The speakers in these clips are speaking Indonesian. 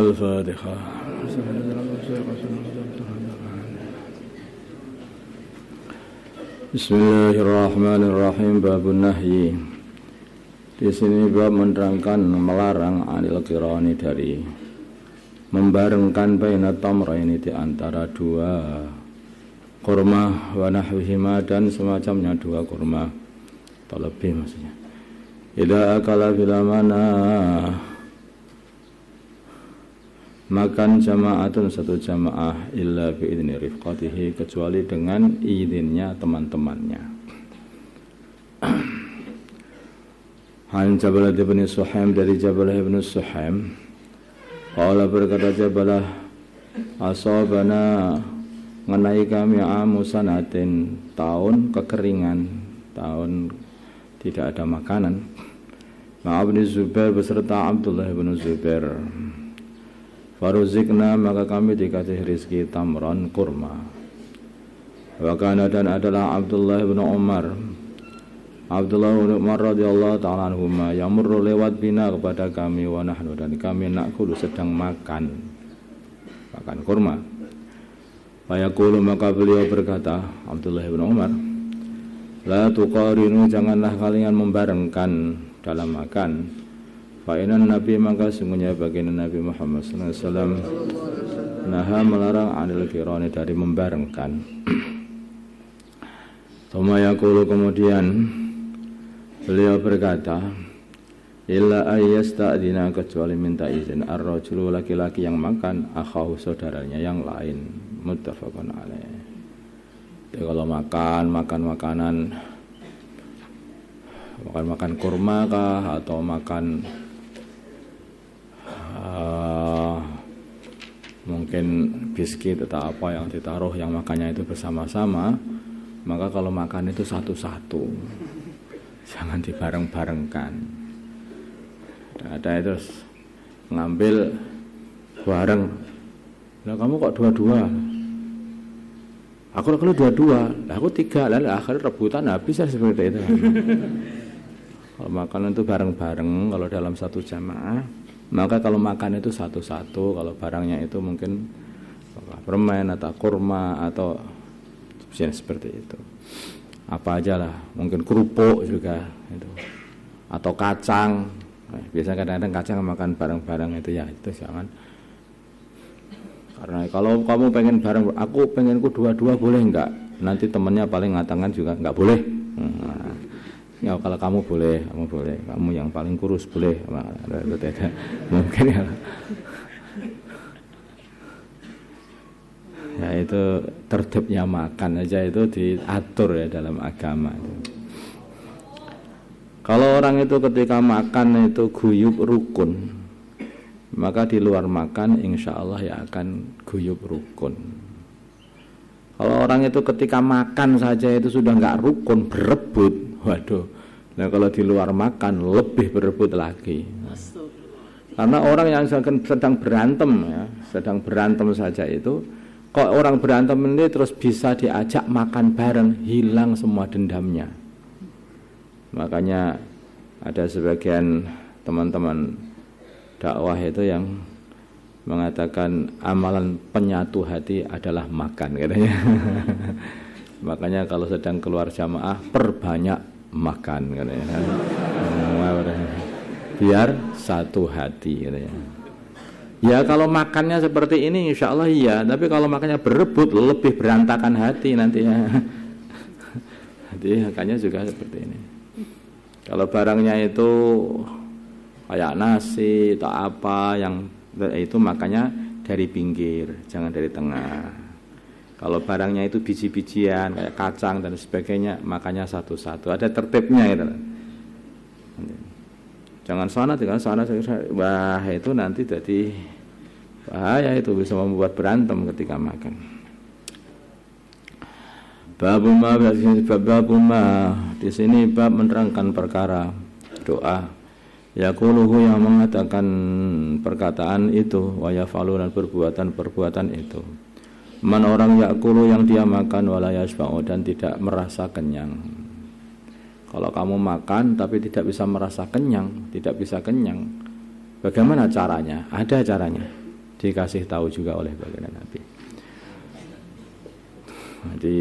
Al-Fatihah. Bismillahirrahmanirrahim. Babun nahyi. Di sini bab menerangkan melarang anil qirani dari membarengkan baina tamraini di antara dua kurma wa nahwihima dan semacamnya dua kurma atau lebih maksudnya. Idza akala bila mana makan jama'atun satu jamaah illa bi idzni rifqatihi kecuali dengan izinnya teman-temannya. Han Jabalah bin Suhaim dari Jabalah bin Suhaim qala berkata Jabalah asabana mengenai kami amusanatin tahun kekeringan, tahun tidak ada makanan. Ma'abni Zubair beserta Abdullah bin Zubair. Faruzikna maka kami dikasih rizki tamron kurma. Wakana dan adalah Abdullah bin Umar. Abdullah bin Umar radhiyallahu ta'ala anhuma yamurru lewat bina kepada kami wa nahnu dan kami nakulu sedang makan kurma. Fayaqulu maka beliau berkata Abdullah bin Umar, la tuqarinu janganlah kalian membarengkan dalam makan. Fa'inan Nabi maka sungguhnya baginda Nabi Muhammad sallallahu alaihi wasallam naha melarang anil qirani dari membarengkan. Tsumma yaqulu kemudian beliau berkata illa ayyasta'dina kecuali minta izin ar-rajulu laki-laki yang makan akhahu saudaranya yang lain. Muttafaqun alaih. Jadi kalau makan kurma kah atau makan mungkin biskuit atau apa yang ditaruh yang makannya itu bersama-sama, maka kalau makan itu satu-satu, jangan dibareng-barengkan. Ada itu ngambil bareng, lah kamu kok dua-dua, aku dua-dua, lah aku tiga, lalu akhirnya rebutan habis ya seperti itu. Kalau makan itu bareng-bareng, kalau dalam satu jamaah. Maka kalau makan itu satu-satu, kalau barangnya itu mungkin permen atau kurma atau seperti itu. Apa aja lah, mungkin kerupuk juga itu. Atau kacang. Biasanya kadang-kadang kacang makan bareng-bareng itu ya, itu jangan. Karena kalau kamu pengen bareng, aku pengenku dua-dua boleh enggak? Nanti temennya paling ngatakan juga enggak boleh. Ya kalau kamu boleh, kamu yang paling kurus boleh, mungkin ya. Ya itu tertibnya makan aja itu diatur ya dalam agama. Kalau orang itu ketika makan itu guyub rukun, maka di luar makan insya Allah ya akan guyub rukun. Kalau orang itu ketika makan saja itu sudah nggak rukun, berebut. Waduh, nah kalau di luar makan lebih berebut lagi. Karena orang yang sedang berantem saja itu, kok orang berantem ini terus bisa diajak makan bareng, hilang semua dendamnya. Makanya ada sebagian teman-teman dakwah itu yang mengatakan amalan penyatu hati adalah makan katanya. Makanya kalau sedang keluar jamaah perbanyak makan katanya. Biar satu hati katanya. Ya kalau makannya seperti ini insya Allah iya, tapi kalau makannya berebut lebih berantakan hati nantinya. Jadi makanya juga seperti ini. Kalau barangnya itu kayak nasi atau apa yang itu makanya dari pinggir, jangan dari tengah. Kalau barangnya itu biji-bijian kayak kacang dan sebagainya, makanya satu-satu. Ada tertibnya itu. Jangan sana, wah itu nanti jadi bahaya, itu bisa membuat berantem ketika makan. Babuma di sini bab menerangkan perkara doa. Yaquluhu yang mengatakan perkataan itu, wa yafalu dan perbuatan itu. Man orang yaqulu yang dia makan wala yashba'u dan tidak merasa kenyang. Kalau kamu makan tapi tidak bisa merasa kenyang, tidak bisa kenyang, bagaimana caranya? Ada caranya. dikasih tahu juga oleh baginda Nabi. Jadi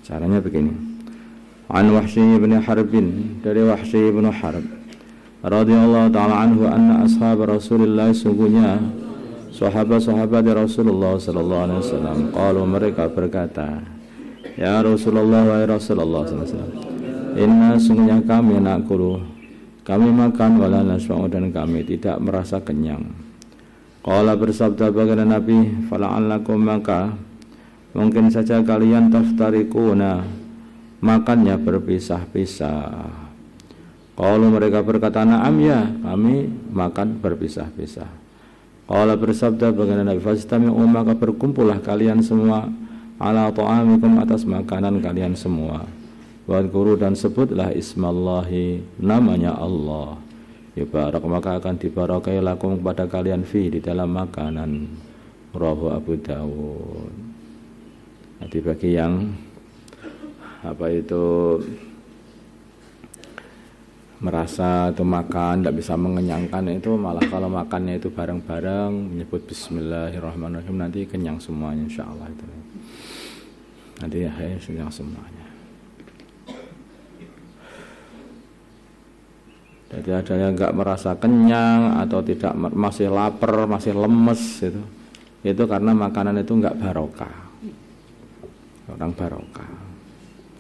caranya begini. An Wahsy bin Harbin, dari Wahsy bin Harb radhiyallahu ta'ala anhu, anna ashab Rasulullah, sungguhnya sahabat-sahabat Rasulullah sallallahu alaihi wasallam, qalu, mereka berkata, ya Rasulullah, wahai Rasulullah sallallahu alaihi wasallam, inna, sungguhnya kami nakulu, kami makan, wala nasma'u, dan kami tidak merasa kenyang. Qala, bersabda baginda Nabi, fala'allakum, maka mungkin saja kalian taftarikuna, makannya berpisah-pisah. Qalu, mereka berkata, na'am, ya, kami makan berpisah-pisah. Qala, bersabda baginda Nabi, fastami'u, maka berkumpullah kalian semua, ala ta'amikum, atas makanan kalian semua. Wadhkuru, dan sebutlah ismallahi, namanya Allah. Yubarak, maka akan dibarakai lakum, kepada kalian, fi, di dalam makanan. Rawahu Abu Dawud. Jadi bagi yang merasa itu makan tidak bisa mengenyangkan, itu malah kalau makannya itu bareng-bareng menyebut bismillahirrahmanirrahim, nanti kenyang semuanya insyaallah. Itu nanti ya kenyang semuanya. Jadi ada yang nggak merasa kenyang atau tidak, masih lapar, masih lemes, itu karena makanan itu nggak barokah, orang barokah.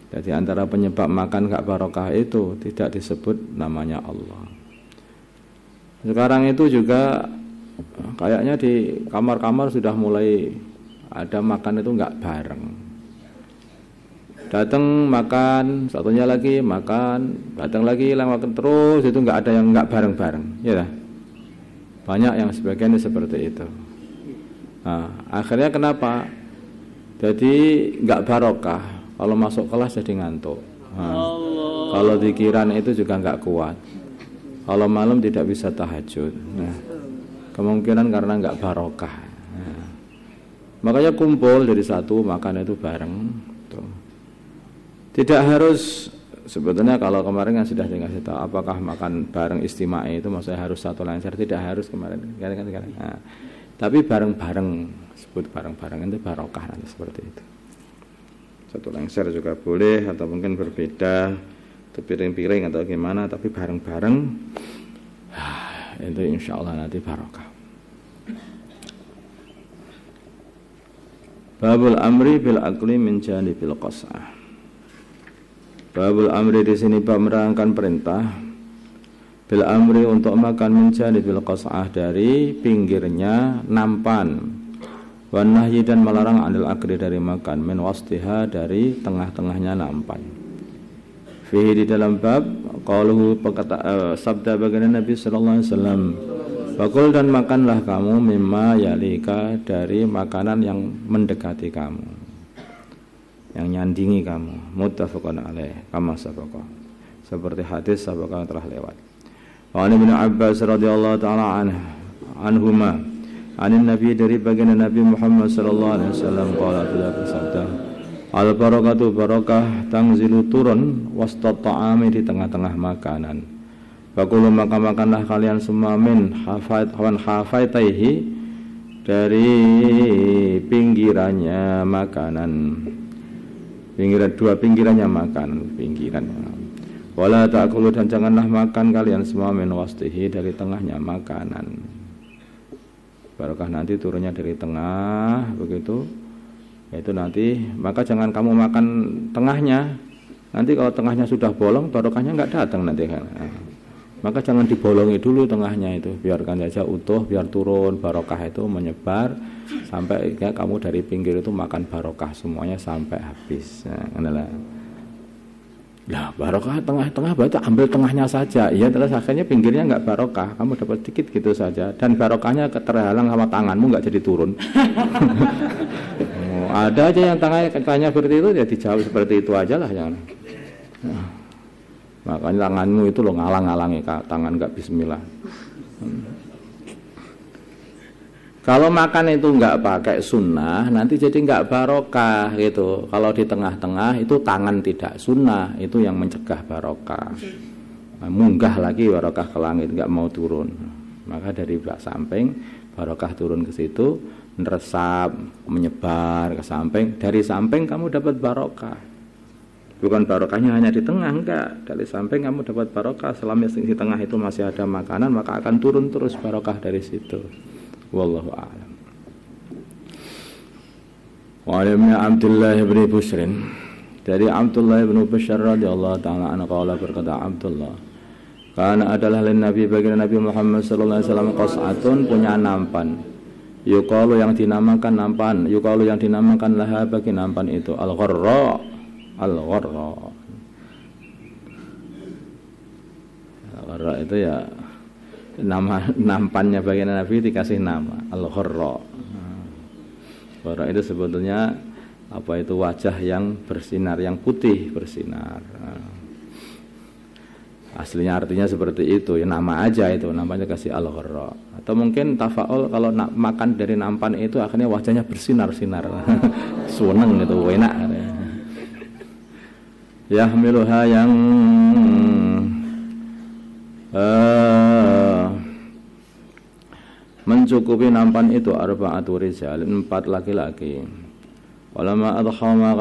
Jadi antara penyebab makan gak barokah itu tidak disebut namanya Allah. Sekarang itu juga kayaknya di kamar-kamar sudah mulai ada makan itu gak bareng. Datang makan, satunya lagi makan, datang lagi makan terus, itu gak ada yang gak bareng-bareng, ya. Banyak yang sebagian seperti itu. Nah, akhirnya kenapa? Jadi gak barokah. Kalau masuk kelas jadi ngantuk. Kalau pikiran itu juga enggak kuat. Kalau malam tidak bisa tahajud. Nah, kemungkinan karena enggak barokah. Nah, makanya kumpul jadi satu, makan itu bareng. Tuh. Tidak harus, sebetulnya kalau kemarin kan sudah dikasih tahu apakah makan bareng istimai itu maksudnya harus satu lengser, tidak harus kemarin. Nah, tapi bareng-bareng, sebut bareng-bareng itu barokah nanti seperti itu. Satu lengser juga boleh, atau mungkin berbeda, atau piring-piring atau gimana, tapi bareng-bareng itu insya Allah nanti barokah. Babul amri bil akli min janibil qas'ah. Babul amri di sini bab menerangkan perintah bil amri untuk makan min janibil qas'ah, dari pinggirnya nampan. Wan nahyi, dan melarang anil akli, dari makan, min wastiha, dari tengah-tengahnya nampan. Fihi, di dalam bab qauluhu, sabda baginda Nabi sallallahu alaihi wasallam, fakul, dan makanlah kamu, mimma yalika, dari makanan yang mendekati kamu, yang nyandingi kamu. Muttafaqun alaih, kama sabaqa, seperti hadis sabaqa telah lewat. Wa Ibnu Abbas radhiyallahu taala anhuma, anin Nabi, dari baginda Nabi Muhammad sallallahu alaihi wasallam, qala, telah bersabda, al barakatu, barakah, tangzilu, turun, wastat ta'ami, di tengah-tengah makanan. Fakulu, maka makanlah kalian semua, min hafaitaihi, dari pinggirannya makanan, dua pinggirannya makanan, pinggirannya. Wala ta'kulu, dan janganlah makan kalian semua, min wastihi, dari tengahnya makanan. Barokah nanti turunnya dari tengah, begitu. Itu nanti, maka jangan kamu makan tengahnya. Nanti kalau tengahnya sudah bolong, barokahnya enggak datang nanti kan. Nah, maka jangan dibolongi dulu tengahnya itu, biarkan saja utuh, biar turun barokah itu menyebar sampai ya, kamu dari pinggir itu makan barokah semuanya sampai habis. Nah, lah barokah tengah-tengah, berarti ambil tengahnya saja. Ya, terus akhirnya pinggirnya enggak barokah, kamu dapat dikit gitu saja, dan barokahnya terhalang sama tanganmu, enggak jadi turun. Ada aja yang tangannya seperti itu, ya dijauh seperti itu aja lah jangan. Nah, makanya tanganmu itu lo ngalang-ngalangi, tangan enggak bismillah. Kalau makan itu enggak pakai sunnah, nanti jadi enggak barokah gitu. Kalau di tengah-tengah itu tangan tidak sunnah, itu yang mencegah barokah. Nah, munggah lagi barokah ke langit, enggak mau turun. Maka dari belakang samping Barokah turun ke situ, meresap, menyebar ke samping. Dari samping kamu dapat barokah. Bukan barokahnya hanya di tengah, enggak. Dari samping kamu dapat barokah. Selama di tengah itu masih ada makanan, maka akan turun terus barokah dari situ. Wallahu a'lam. Wa alimna Abdullah bin Busrin. Dari Abdullah bin Bushr radhiyallahu taala anhu qala, berkata Abdullah, karena adalah Nabi bagi Nabi Muhammad sallallahu alaihi wasallam qas'atun, punya nampan. Yuqalu yang dinamakan nampan, yuqalu yang dinamakan laha bagi nampan itu al-gharra. Al-gharra. Al-gharra itu ya nama nampannya bagi Nabi dikasih nama al-gharra. Gharra itu sebetulnya apa itu wajah yang bersinar, yang putih bersinar. Aslinya artinya seperti itu, ya nama aja itu, namanya kasih al-gharra. Atau mungkin tafaul kalau makan dari nampan itu akhirnya wajahnya bersinar-sinar. Seneng gitu, enak. Yahmiluha yang mencukupi nampan itu arba'atu rijal, 4 laki-laki. Walama adhama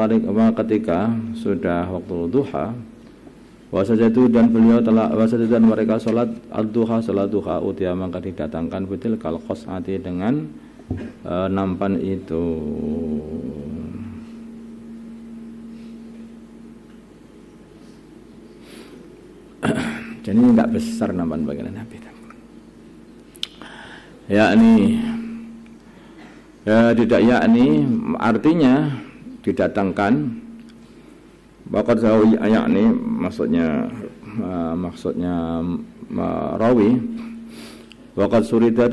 ketika sudah waktu duha, wasajadu dan beliau telah wasajadu dan mereka salat ad-duha, salat duha, utia maka didatangkan betul kal qas'ati dengan nampan itu. Jadi enggak besar nampan bagian Nabi. Tidak yakni artinya didatangkan. Bahkan yakni maksudnya rawi. Waqad surida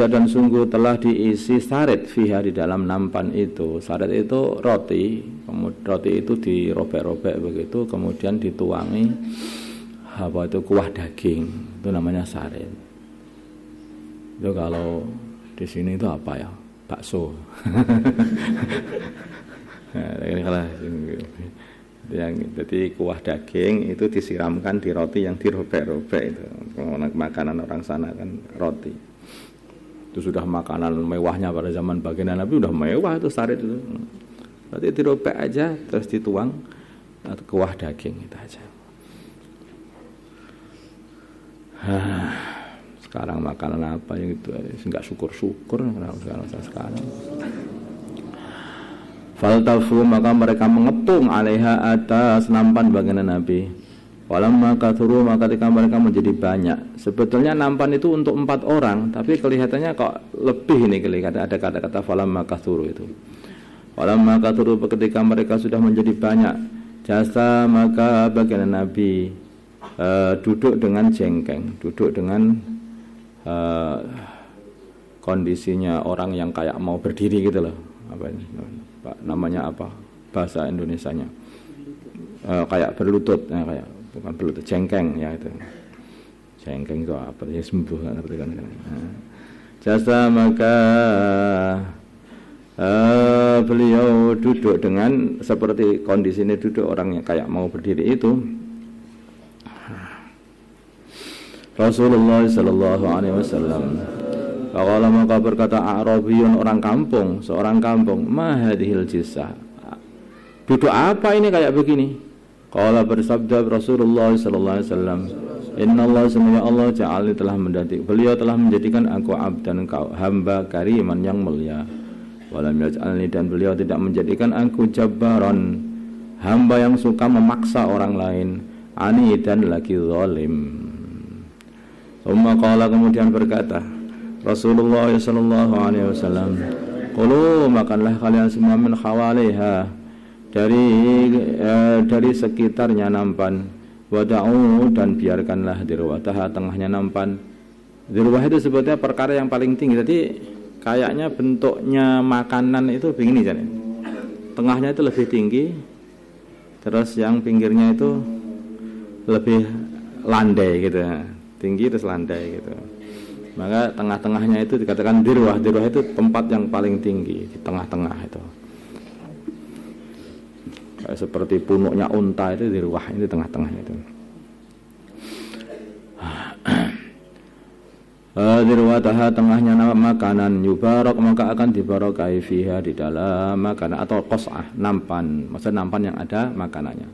dan sungguh telah diisi sarit fiha di dalam nampan itu. Sarit itu roti, roti itu dirobek-robek begitu, kemudian dituangi apa itu kuah daging, itu namanya sarit. Itu kalau di sini itu apa ya? Bakso. Jadi kuah daging itu disiramkan di roti yang dirobek-robek itu. Makanan orang sana kan roti. Itu sudah makanan mewahnya pada zaman baginda Nabi, udah mewah itu sarit itu. Berarti dirobek aja terus dituang kuah daging itu aja. Sekarang makanan apa yang itu enggak syukur-syukur sekarang. Faltafu maka mereka mengepung alaiha atas nampan baginda Nabi. Walamma kathuru maka ketika mereka menjadi banyak. Sebetulnya nampan itu untuk 4 orang, tapi kelihatannya kok lebih ini kelihatan ada kata-kata falamma kathuru itu. Walamma kathuru ketika mereka sudah menjadi banyak, jasa maka baginda Nabi duduk dengan jengkeng, duduk dengan kondisinya orang yang kayak mau berdiri gitu loh. Apa ini? Namanya apa bahasa Indonesianya? Kayak berlutut, kayak bukan berlutut, jengkeng ya itu. Jengkeng itu apa? Ya sembuh kan ngerti kan. Jasa maka beliau duduk dengan seperti kondisi ini, duduk orang yang kayak mau berdiri itu. Rasulullah sallallahu alaihi wasallam Faqala maka berkata A'rabiyun, orang kampung, seorang kampung, ma hadhil jisah, duduk apa ini kayak begini? Qala bersabda Rasulullah sallallahu alaihi wasallam, innallaha sesungguhnya Allah ja'alni telah menjadikan, beliau telah menjadikan aku abdan hamba kariman yang mulia. Walam yaj'alni dan beliau tidak menjadikan aku jabbaran, hamba yang suka memaksa orang lain, ani dan lagi zalim. Umma qala kemudian berkata Rasulullah sallallahu alaihi wasallam, qulu makanlah kalian semua min khawaliha, dari sekitarnya nampan, wada'u dan biarkanlah dirwataha tengahnya nampan. Dirwah itu sebetulnya perkara yang paling tinggi. Jadi kayaknya bentuknya makanan itu begini jadi. Tengahnya itu lebih tinggi, terus yang pinggirnya itu lebih landai gitu. Tinggi terus landai gitu. Maka tengah-tengahnya itu dikatakan dirwah. Dirwah itu tempat yang paling tinggi, di tengah-tengah itu. Kayak seperti punuknya unta itu dirwah, ini tengah-tengahnya itu. Dirwataha tengahnya makanan yubarak maka akan dibarokai fiha di dalam makanan atau qas'ah nampan, maksudnya nampan yang ada makanannya.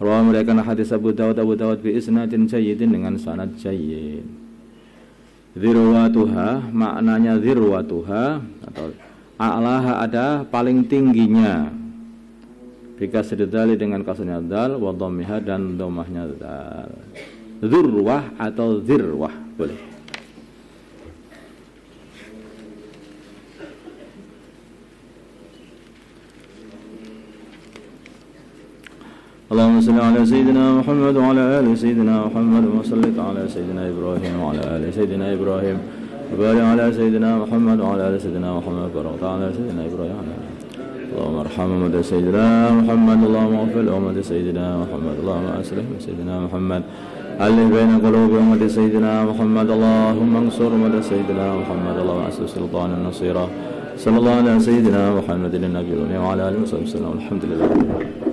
Rawa meriwayatkan hadis Abu Dawud bi isnadin jayyidin dengan sanad jayyid. Dirwatuha maknanya dirwatuha atau a'laha ada paling tingginya. Bika sededali dengan kasrnya dal wa dhammiha dan dhammahnya dal. Dzurwah atau dzirwah boleh. Allahumma salli ala sayyidina Muhammad wa ala ali sayyidina Muhammad wa salli ala sayyidina Ibrahim wa ala ali sayyidina Ibrahim wa barik ala sayyidina Muhammad wa ala ali sayyidina Muhammad wa barik ala sayyidina Ibrahim. Allahumma arham ummat sayyidina Muhammad, Allahumma ighfir ummat sayyidina Muhammad, Allahumma aslih sayyidina Muhammad, alif baina qulubi ummat sayyidina Muhammad, Allahumma ansur ummat sayyidina Muhammad, Allahumma aslih sultanan nasira. Sallallahu ala sayyidina Muhammadin nabiyyin wa ala alihi wa sahbihi. Alhamdulillah.